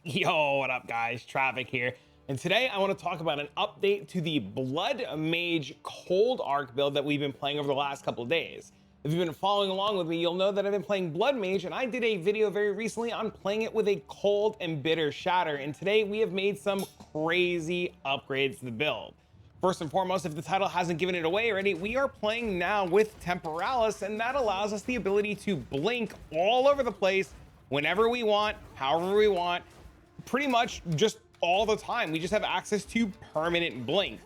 Yo, what up guys? Travic here. And today I want to talk about an update to the Blood Mage cold arc build that we've been playing over the last couple of days. If you've been following along with me, you'll know that I've been playing Blood Mage, and I did a video very recently on playing it with a cold and bitter shatter. And today we have made some crazy upgrades to the build. First and foremost, if the title hasn't given it away already, we are playing now with Temporalis, and that allows us the ability to blink all over the place whenever we want, however we want, pretty much just all the time. We just have access to permanent blink.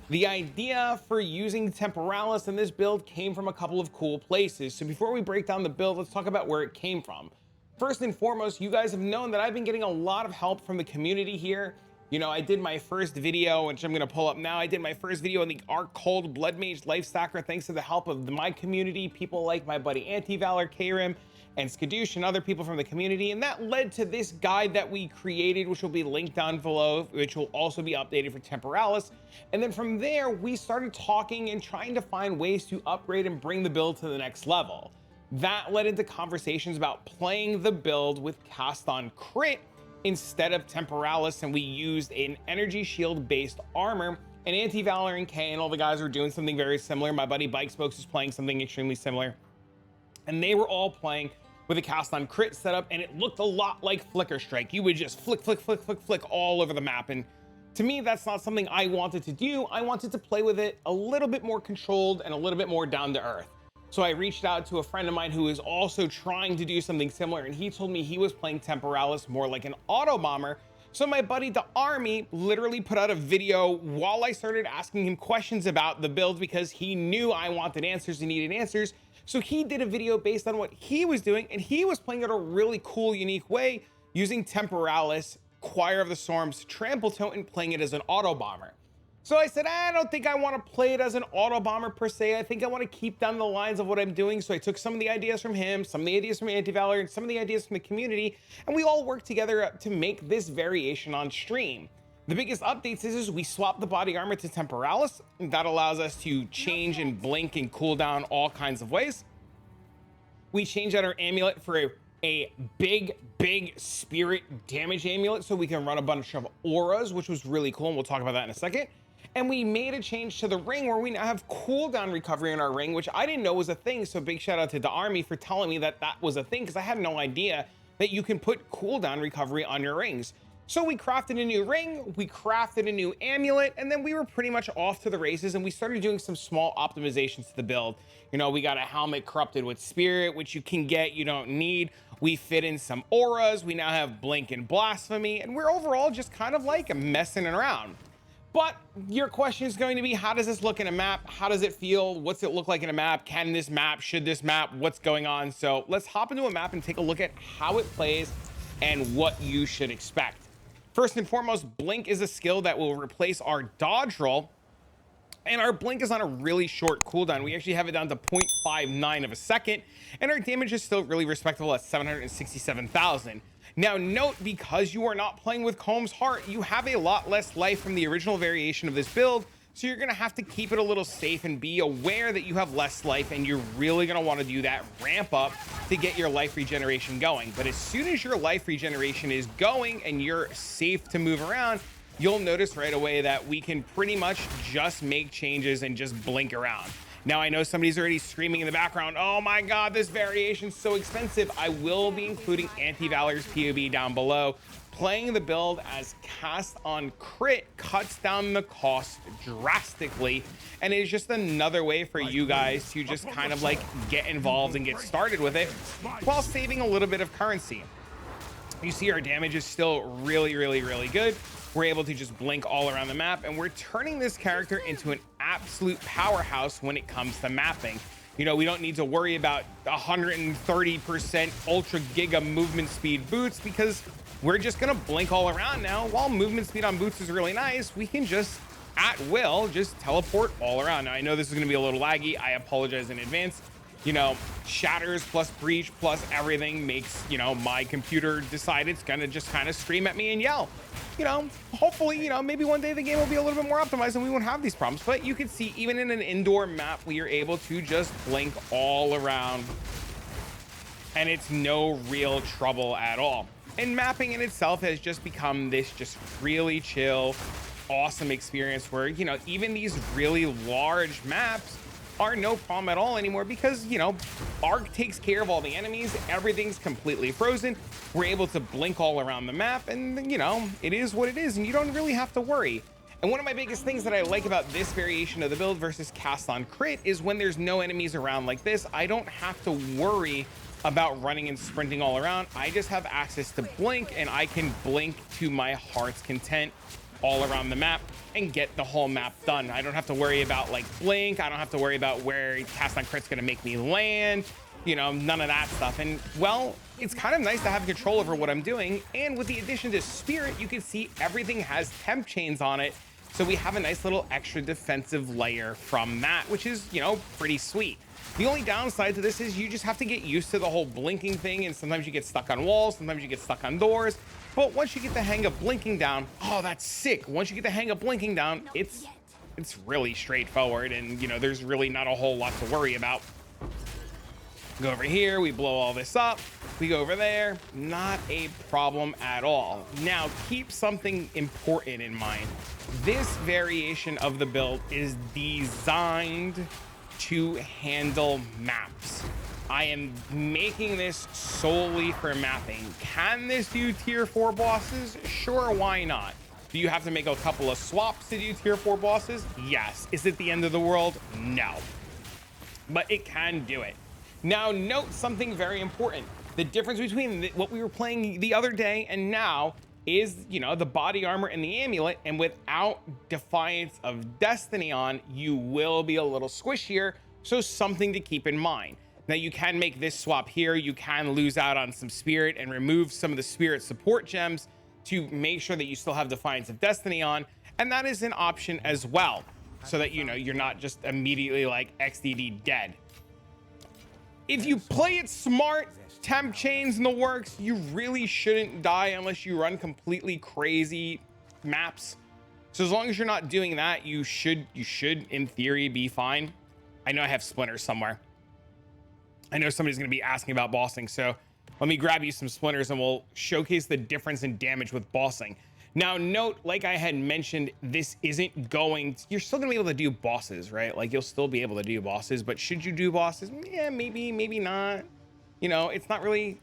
The idea for using Temporalis in this build came from a couple of cool places. So before we break down the build, let's talk about where it came from. First and foremost, you guys have known that I've been getting a lot of help from the community here. You know, I did my first video, which I'm going to pull up now. I did my first video on the Arc Cold Blood Mage Life Stacker thanks to the help of my community, people like my buddy Anti-Valor, K-Rim, and Skadoosh, and other people from the community. And that led to this guide that we created, which will be linked down below, which will also be updated for Temporalis. And then from there, we started talking and trying to find ways to upgrade and bring the build to the next level. That led into conversations about playing the build with cast on crit instead of Temporalis, and we used an energy shield based armor. And Anti-Valor and K and all the guys were doing something very similar. My buddy Bike Spokes was playing something extremely similar, and they were all playing with a cast on crit setup, and it looked a lot like Flicker Strike. You would just flick, flick, flick, flick, flick all over the map. And to me, that's not something I wanted to do. I wanted to play with it a little bit more controlled and a little bit more down to earth. So I reached out to a friend of mine who is also trying to do something similar, and he told me he was playing Temporalis more like an auto bomber. So my buddy the Army literally put out a video while I started asking him questions about the build, because he knew I wanted answers and needed answers. So he did a video based on what he was doing, and he was playing it a really cool, unique way using Temporalis, Choir of the Storms, Trample Tote, and playing it as an auto bomber. So I said, I don't think I want to play it as an auto bomber per se. I think I want to keep down the lines of what I'm doing. So I took some of the ideas from him, some of the ideas from Anti-Valor, and some of the ideas from the community, and we all worked together to make this variation on stream. The biggest updates is we swapped the body armor to Temporalis. That allows us to change and blink and cool down all kinds of ways. We changed out our amulet for a big spirit damage amulet, so we can run a bunch of auras, which was really cool, and we'll talk about that in a second. And we made a change to the ring where we now have cooldown recovery in our ring, which I didn't know was a thing. So big shout out to the Army for telling me that that was a thing, because I had no idea that you can put cooldown recovery on your rings. So we crafted a new ring, we crafted a new amulet, and then we were pretty much off to the races, and we started doing some small optimizations to the build. You know, we got a helmet corrupted with spirit, which you can get, you don't need. We fit in some auras, we now have blink and blasphemy, and we're overall just kind of like messing around. But your question is going to be, how does this look in a map? How does it feel? What's it look like in a map? Can this map, should this map, what's going on? So let's hop into a map and take a look at how it plays and what you should expect. First and foremost, blink is a skill that will replace our dodge roll, and our blink is on a really short cooldown. We actually have it down to 0.59 of a second, and our damage is still really respectable at 767,000. Now note, because you are not playing with Comb's Heart, you have a lot less life from the original variation of this build, so you're gonna have to keep it a little safe and be aware that you have less life, and you're really gonna wanna do that ramp up to get your life regeneration going. But as soon as your life regeneration is going and you're safe to move around, you'll notice right away that we can pretty much just make changes and just blink around. Now I know somebody's already screaming in the background, oh my god, this variation's so expensive. I will be including Anti-Valor's POE down below. Playing the build as cast on crit cuts down the cost drastically, and it is just another way for you guys to just kind of like get involved and get started with it while saving a little bit of currency. You see our damage is still really good. We're able to just blink all around the map, and we're turning this character into an absolute powerhouse when it comes to mapping. You know, we don't need to worry about 130% ultra giga movement speed boots, because we're just gonna blink all around now. While movement speed on boots is really nice, we can just at will just teleport all around. Now I know this is gonna be a little laggy, I apologize in advance. You know, shatters plus breach plus everything makes, you know, my computer decide it's gonna just kind of scream at me and yell. You know, hopefully, you know, maybe one day the game will be a little bit more optimized and we won't have these problems. But you can see even in an indoor map, we are able to just blink all around, and it's no real trouble at all. And mapping in itself has just become this just really chill, awesome experience where, you know, even these really large maps are no problem at all anymore because, you know, Arc takes care of all the enemies. Everything's completely frozen. We're able to blink all around the map, and, you know, it is what it is, and you don't really have to worry. And one of my biggest things that I like about this variation of the build versus cast on crit is when there's no enemies around like this, I don't have to worry about running and sprinting all around. I just have access to blink, and I can blink to my heart's content all around the map and get the whole map done. I don't have to worry about like blink. I don't have to worry about where cast on crit's gonna make me land, you know, none of that stuff. And well, it's kind of nice to have control over what I'm doing. And with the addition to spirit, you can see everything has temp chains on it. So we have a nice little extra defensive layer from that, which is, you know, pretty sweet. The only downside to this is you just have to get used to the whole blinking thing, and sometimes you get stuck on walls, sometimes you get stuck on doors. But once you get the hang of blinking down, oh, that's sick. Once you get the hang of blinking down, it's really straightforward, and, you know, there's really not a whole lot to worry about. Go over here, we blow all this up, we go over there, not a problem at all. Now, keep something important in mind. This variation of the build is designed to handle maps. I am making this solely for mapping. Can this do tier 4 bosses? Sure, why not? Do you have to make a couple of swaps to do tier 4 bosses? Yes. Is it the end of the world? No. But it can do it. Now, note something very important. The difference between what we were playing the other day and now is, you know, the body armor and the amulet, and without Defiance of Destiny on, you will be a little squishier, so something to keep in mind. Now, you can make this swap here. You can lose out on some spirit and remove some of the spirit support gems to make sure that you still have Defiance of Destiny on, and that is an option as well, so that, you know, you're not just immediately like XDD dead. If you play it smart, temp chains in the works, you really shouldn't die unless you run completely crazy maps. So as long as you're not doing that, you should in theory be fine. I know I have splinters somewhere. I know somebody's going to be asking about bossing, so let me grab you some splinters and we'll showcase the difference in damage with bossing. Now, note, like I had mentioned, this isn't going to, you're still gonna be able to do bosses, right? Like, you'll still be able to do bosses, but should you do bosses? Yeah, maybe not. You know, it's not really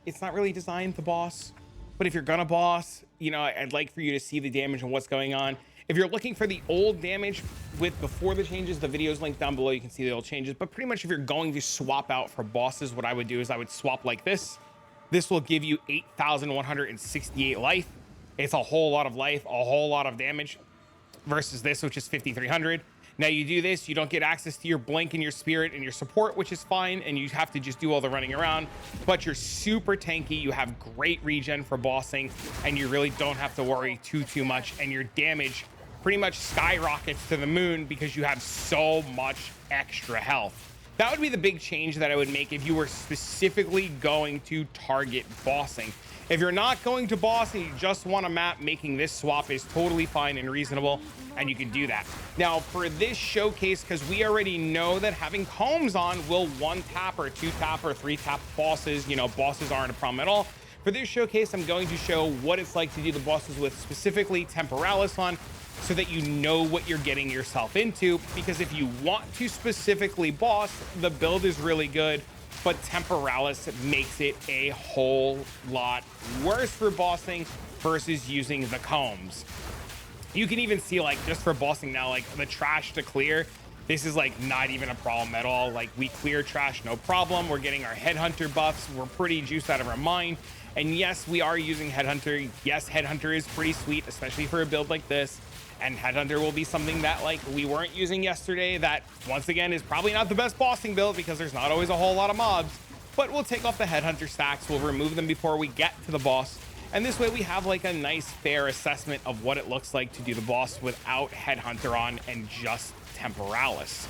designed to boss. But if you're gonna boss, you know, I'd like for you to see the damage and what's going on. If you're looking for the old damage with before the changes, the video's linked down below. You can see the old changes. But pretty much if you're going to swap out for bosses, what I would do is I would swap like this. This will give you 8,168 life. It's a whole lot of life, a whole lot of damage versus this, which is 5,300. Now you do this, you don't get access to your blink and your spirit and your support, which is fine, and you have to just do all the running around, but you're super tanky, you have great regen for bossing, and you really don't have to worry too much, and your damage pretty much skyrockets to the moon because you have so much extra health. That would be the big change that I would make if you were specifically going to target bossing. If you're not going to boss and you just want a map, making this swap is totally fine and reasonable, and you can do that. Now, for this showcase, because we already know that having combs on will 1-tap or 2-tap or 3-tap bosses, you know, bosses aren't a problem at all. For this showcase, I'm going to show what it's like to do the bosses with specifically Temporalis on, so that you know what you're getting yourself into, because if you want to specifically boss, the build is really good, but Temporalis makes it a whole lot worse for bossing versus using the combs. You can even see, like, just for bossing now, like the trash to clear, this is like not even a problem at all. Like, we clear trash no problem. We're getting our headhunter buffs. We're pretty juiced out of our mind. And yes, we are using headhunter. Yes, headhunter is pretty sweet, especially for a build like this. And headhunter will be something that, like, we weren't using yesterday, that once again is probably not the best bossing build because there's not always a whole lot of mobs, but we'll take off the headhunter stacks, we'll remove them before we get to the boss, and this way we have like a nice fair assessment of what it looks like to do the boss without headhunter on and just Temporalis.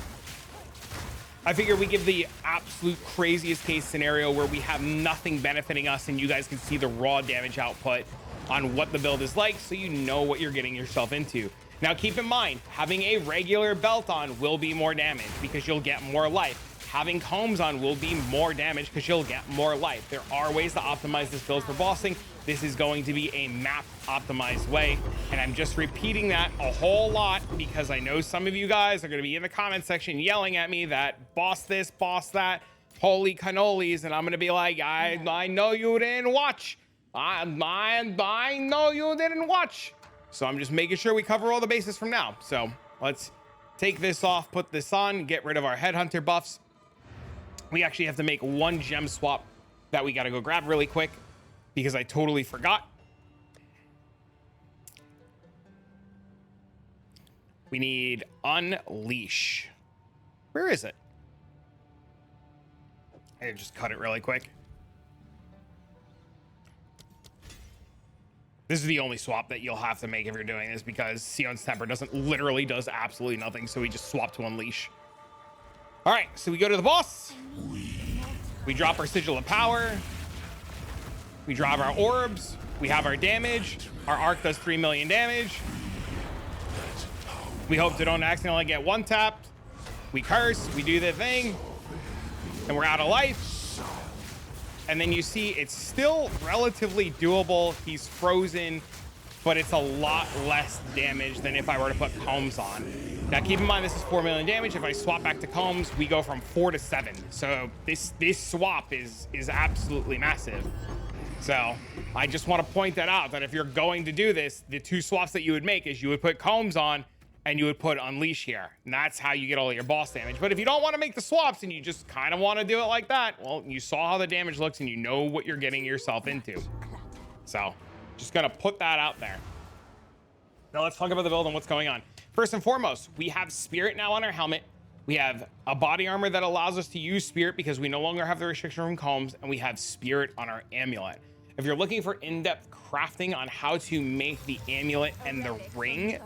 I figure we give the absolute craziest case scenario where we have nothing benefiting us and you guys can see the raw damage output on what the build is like, so you know what you're getting yourself into. Now keep in mind, having a regular belt on will be more damage because you'll get more life. having combs on will be more damage because you'll get more life. There are ways to optimize this build for bossing. This is going to be a map optimized way, and I'm just repeating that a whole lot because I know some of you guys are going to be in the comment section yelling at me that boss this, boss that, holy cannolis, and I'm going to be like, I know you didn't watch. I know you didn't watch. So I'm just making sure we cover all the bases from now. So let's take this off, put this on, get rid of our headhunter buffs. We actually have to make one gem swap that we got to go grab really quick because I totally forgot. We need Unleash. Where is it? I just cut it really quick. This is the only swap that you'll have to make if you're doing this because Sion's Temper does absolutely nothing. So we just swap to Unleash. All right, so we go to the boss. We drop our Sigil of Power. We drop our orbs. We have our damage. Our arc does 3 million damage. We hope to don't accidentally get one tapped. We curse, we do the thing, and we're out of life. And then you see it's still relatively doable. He's frozen, but it's a lot less damage than if I were to put Combs on. Now keep in mind this is 4 million damage. If I swap back to Combs, we go from 4 to 7. So this swap is absolutely massive. So I just want to point that out, that if you're going to do this, the two swaps that you would make is you would put Combs on and you would put Unleash here. And that's how you get all your boss damage. But if you don't want to make the swaps and you just kind of want to do it like that, well, you saw how the damage looks and you know what you're getting yourself into. So just gonna put that out there. Now let's talk about the build and what's going on. First and foremost, we have Spirit now on our helmet. We have a body armor that allows us to use Spirit because we no longer have the restriction from Combs, and we have Spirit on our amulet. If you're looking for in-depth crafting on how to make the amulet and the ring,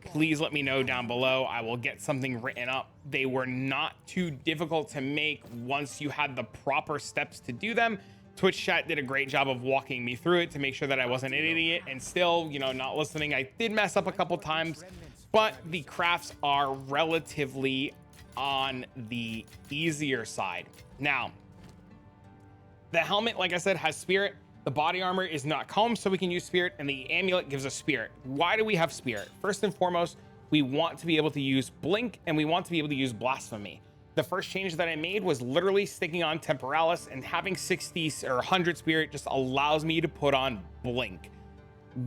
please let me know down below. I will get something written up. They were not too difficult to make once you had the proper steps to do them. Twitch chat did a great job of walking me through it to make sure that I wasn't an idiot and still, you know, not listening. I did mess up a couple times, but the crafts are relatively on the easier side. Now, the helmet, like I said, has Spirit. The body armor is not Combs, so we can use Spirit, and the amulet gives us Spirit. Why do we have Spirit? First and foremost, we want to be able to use Blink, and we want to be able to use Blasphemy. The first change that I made was literally sticking on Temporalis, and having 60 or 100 Spirit just allows me to put on Blink.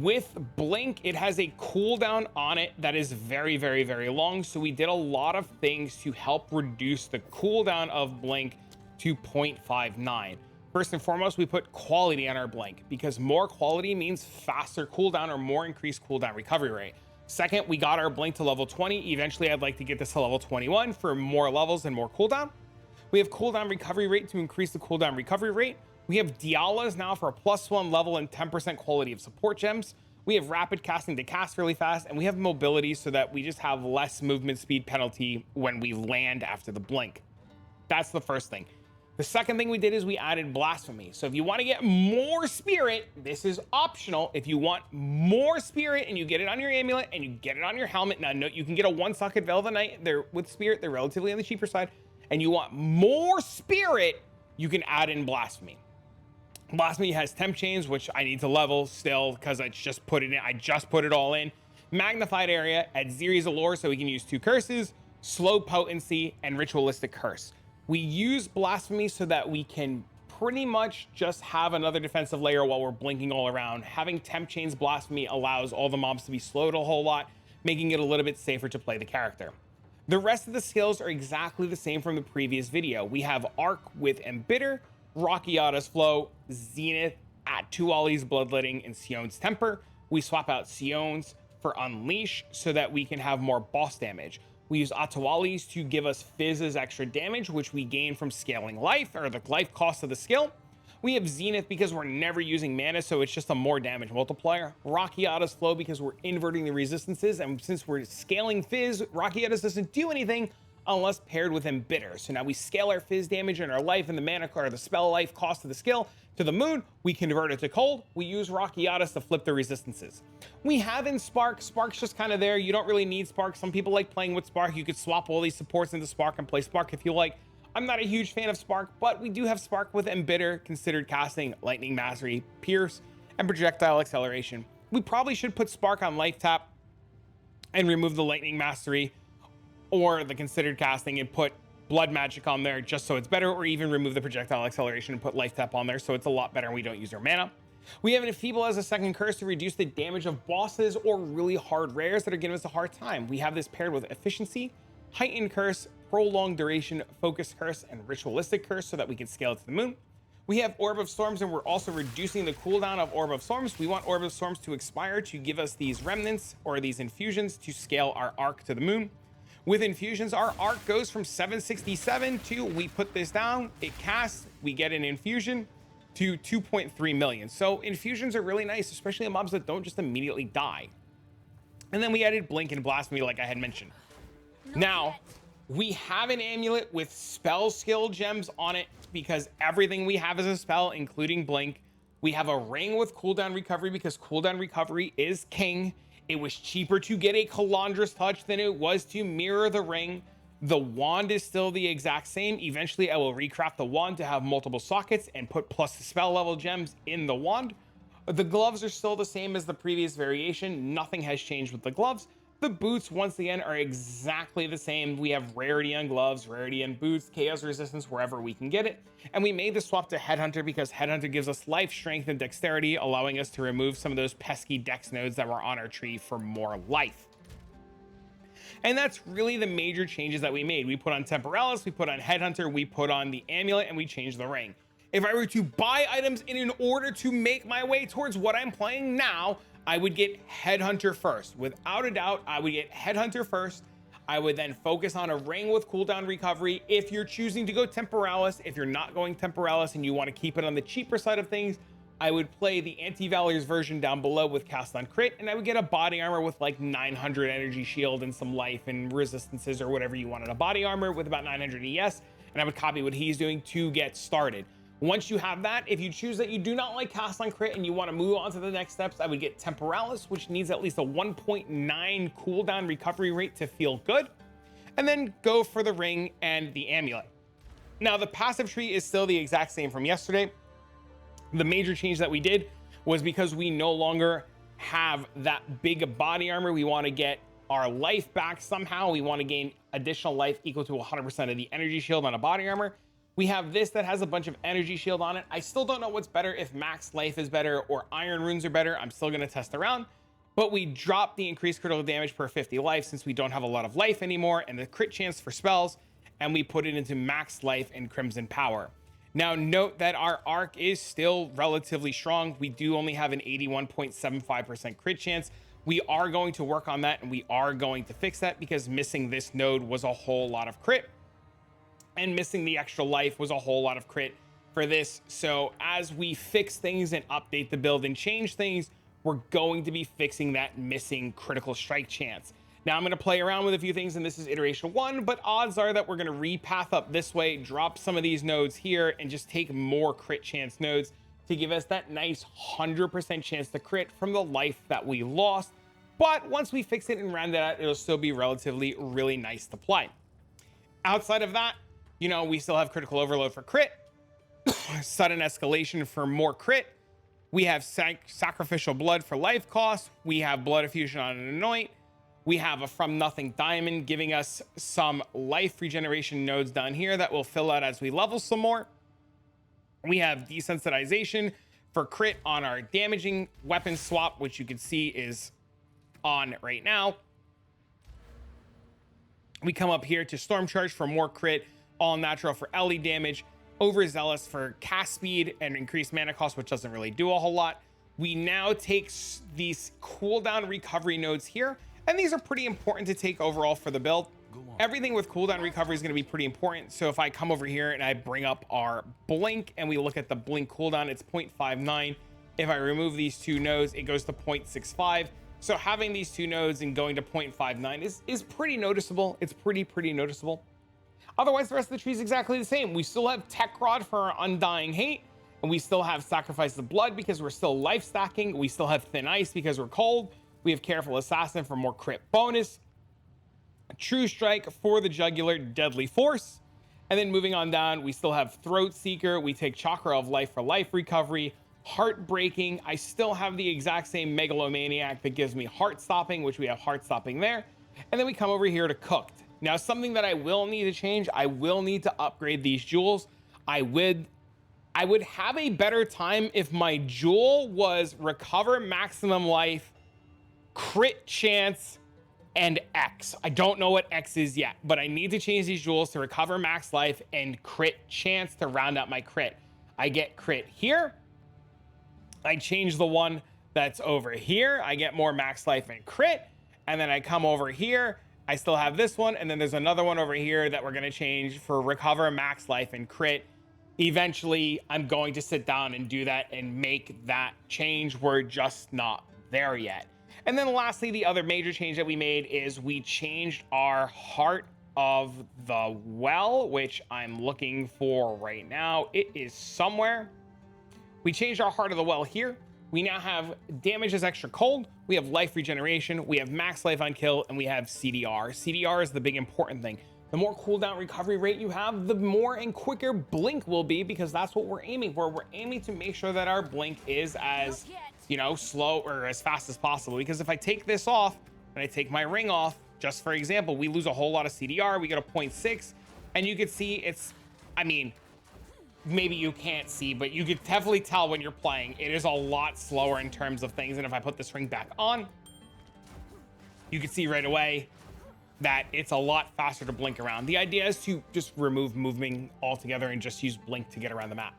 With Blink, it has a cooldown on it that is very, very, very long, so we did a lot of things to help reduce the cooldown of Blink to 0.59. First and foremost, we put quality on our Blink because more quality means faster cooldown or more increased cooldown recovery rate. Second, we got our Blink to level 20. Eventually, I'd like to get this to level 21 for more levels and more cooldown. We have cooldown recovery rate to increase the cooldown recovery rate. We have Dialas now for a +1 level and 10% quality of support gems. We have rapid casting to cast really fast, and we have mobility so that we just have less movement speed penalty when we land after the Blink. That's the first thing. The second thing we did is we added Blasphemy. So if you want to get more Spirit, this is optional. If you want more Spirit and you get it on your amulet and you get it on your helmet, now note you can get a 1-socket Veil of the Night. They're with Spirit, they're relatively on the cheaper side. And you want more Spirit, you can add in Blasphemy. Blasphemy has Temp Chains, which I need to level still because I just put it in. I just put it all in. Magnified Area, adds Series of Lore so we can use 2 curses, Slow Potency, and Ritualistic Curse. We use Blasphemy so that we can pretty much just have another defensive layer while we're blinking all around. Having Temp Chains Blasphemy allows all the mobs to be slowed a whole lot, making it a little bit safer to play the character. The rest of the skills are exactly the same from the previous video. We have Arc with Embitter, Rockiata's Flow, Zenith at 2 Ollie's Bloodletting, and Sion's Temper. We swap out Sion's for Unleash so that we can have more boss damage. We use Atuali's to give us Fizz's extra damage, which we gain from scaling life, or the life cost of the skill. We have Zenith because we're never using mana, so it's just a more damage multiplier. Rockiata's Flow because we're inverting the resistances, and since we're scaling Fizz, Rockiata's doesn't do anything unless paired with Embitter. So now we scale our Fizz damage and our life and the mana card, or the spell life cost of the skill to the moon. We convert it to cold. We use Rockiata's to flip the resistances. We have in Spark. Spark's just kind of there. You don't really need Spark. Some people like playing with Spark. You could swap all these supports into Spark and play Spark if you like. I'm not a huge fan of Spark, but we do have Spark with Embitter, Considered Casting, Lightning Mastery, Pierce, and Projectile Acceleration. We probably should put Spark on Life Tap and remove the Lightning Mastery or the Considered Casting and put Blood Magic on there just so it's better, or even remove the Projectile Acceleration and put Life Tap on there so it's a lot better and we don't use our mana. We have an Enfeeble as a second curse to reduce the damage of bosses or really hard rares that are giving us a hard time. We have this paired with Efficiency, Heightened Curse, Prolonged Duration, Focus Curse, and Ritualistic Curse so that we can scale it to the moon. We have Orb of Storms, and we're also reducing the cooldown of Orb of Storms. We want Orb of Storms to expire to give us these remnants or these infusions to scale our arc to the moon. With infusions, our arc goes from 767 to, we put this down, it casts, we get an infusion to 2.3 million. So infusions are really nice, especially in mobs that don't just immediately die. And then we added Blink and Blasphemy like I had mentioned. Now, we have an amulet with spell skill gems on it because everything we have is a spell, including Blink. We have a ring with cooldown recovery because cooldown recovery is king. It was cheaper to get a Calandra's Touch than it was to mirror the ring. The wand is still the exact same. Eventually, I will recraft the wand to have multiple sockets and put plus the spell level gems in the wand. The gloves are still the same as the previous variation. Nothing has changed with the gloves. The boots, once again, are exactly the same. We have rarity on gloves, rarity on boots, chaos resistance wherever we can get it. And we made the swap to Headhunter because Headhunter gives us life, strength, and dexterity, allowing us to remove some of those pesky dex nodes that were on our tree for more life. And that's really the major changes that we made. We put on Temporalis, we put on Headhunter, we put on the amulet, and we changed the ring. If I were to buy items in order to make my way towards what I'm playing now, I would get Headhunter first. Without a doubt, I would get Headhunter first. I would then focus on a ring with cooldown recovery. If you're choosing to go Temporalis, if you're not going Temporalis and you want to keep it on the cheaper side of things, I would play the Anti-Valor's version down below with Cast on Crit, and I would get a body armor with like 900 energy shield and some life and resistances or whatever you wanted. A body armor with about 900 ES, and I would copy what he's doing to get started. Once you have that, if you choose that you do not like Cast on Crit and you want to move on to the next steps, I would get Temporalis, which needs at least a 1.9 cooldown recovery rate to feel good, and then go for the ring and the amulet. Now, the passive tree is still the exact same from yesterday. The major change that we did was because we no longer have that big body armor. We want to get our life back somehow. We want to gain additional life equal to 100% of the energy shield on a body armor. We have this that has a bunch of energy shield on it. I still don't know what's better, if max life is better or iron runes are better. I'm still going to test around, but we dropped the increased critical damage per 50 life since we don't have a lot of life anymore, and the crit chance for spells, and we put it into max life and crimson power. Now note that our arc is still relatively strong. We do only have an 81.75% crit chance. We are going to work on that, and we are going to fix that because missing this node was a whole lot of crit. And missing the extra life was a whole lot of crit for this. So as we fix things and update the build and change things, we're going to be fixing that missing critical strike chance. Now I'm going to play around with a few things, and this is iteration 1, but odds are that we're going to repath up this way, drop some of these nodes here, and just take more crit chance nodes to give us that nice 100% chance to crit from the life that we lost. But once we fix it and round it out, it'll still be relatively really nice to play. Outside of that, you know, we still have critical overload for crit, sudden escalation for more crit. We have sacrificial blood for life cost. We have blood effusion on an anoint. We have a from nothing diamond giving us some life regeneration nodes down here that will fill out as we level some more. We have desensitization for crit on our damaging weapon swap, which you can see is on right now. We come up here to storm charge for more crit, all natural for LE damage, overzealous for cast speed and increased mana cost, which doesn't really do a whole lot. We now take these cooldown recovery nodes here, and these are pretty important to take overall for the build. Everything with cooldown recovery is going to be pretty important. So if I come over here and I bring up our blink and we look at the blink cooldown, it's 0.59. If I remove these two nodes, it goes to 0.65. So having these two nodes and going to 0.59 is pretty noticeable. It's pretty noticeable. Otherwise, the rest of the tree is exactly the same. We still have Tech Rod for our Undying Hate, and we still have Sacrifice of Blood because we're still life stacking. We still have Thin Ice because we're cold. We have Careful Assassin for more crit bonus. True Strike for the Jugular Deadly Force. And then moving on down, we still have Throat Seeker. We take Chakra of Life for life recovery. Heartbreaking. I still have the exact same Megalomaniac that gives me Heart Stopping, which we have Heart Stopping there. And then we come over here to Cooked. Now, something that I will need to change, I will need to upgrade these jewels. I would have a better time if my jewel was Recover Maximum Life, Crit Chance, and X. I don't know what X is yet, but I need to change these jewels to Recover Max Life and Crit Chance to round out my crit. I get crit here. I change the one that's over here. I get more max life and crit. And then I come over here. I still have this one. And then there's another one over here that we're going to change for Recover Max Life and crit. Eventually, I'm going to sit down and do that and make that change. We're just not there yet. And then lastly, the other major change that we made is we changed our Heart of the Well, which I'm looking for right now. It is somewhere. We changed our Heart of the Well here. We now have damage as extra cold. We have life regeneration. We have max life on kill, and we have CDR. CDR is the big important thing. The more cooldown recovery rate you have, the more and quicker blink will be, because that's what we're aiming for. We're aiming to make sure that our blink is as, you know, slow or as fast as possible. Because if I take this off and I take my ring off, just for example, we lose a whole lot of CDR. We get a 0.6, and you can see it's, I mean, maybe you can't see, but you can definitely tell when you're playing. It is a lot slower in terms of things. And if I put this ring back on, you can see right away that it's a lot faster to blink around. The idea is to just remove moving altogether and just use blink to get around the map.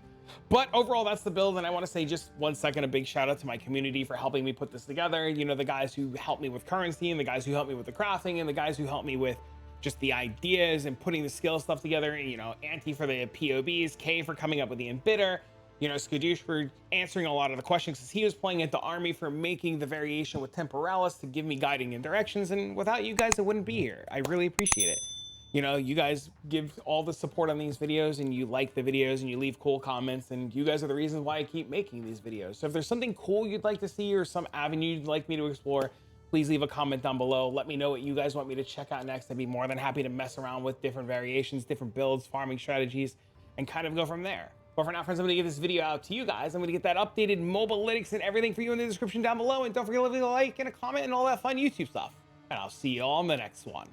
But overall, that's the build. And I want to say just 1 second, a big shout out to my community for helping me put this together. You know, the guys who helped me with currency, and the guys who helped me with the crafting, and the guys who helped me with just the ideas and putting the skill stuff together. You know, Anti for the POBs, K for coming up with the embidder, you know, Skadoosh for answering a lot of the questions because he was playing at the army, for making the variation with Temporalis to give me guiding and directions. And without you guys, it wouldn't be here. I really appreciate it. You know, you guys give all the support on these videos, and you like the videos, and you leave cool comments, and you guys are the reason why I keep making these videos. So if there's something cool you'd like to see, or some avenue you'd like me to explore, please leave a comment down below. Let me know what you guys want me to check out next. I'd be more than happy to mess around with different variations, different builds, farming strategies, and kind of go from there. But for now, friends, I'm going to give this video out to you guys. I'm going to get that updated mobalytics and everything for you in the description down below. And don't forget to leave a like and a comment and all that fun YouTube stuff. And I'll see you all in the next one.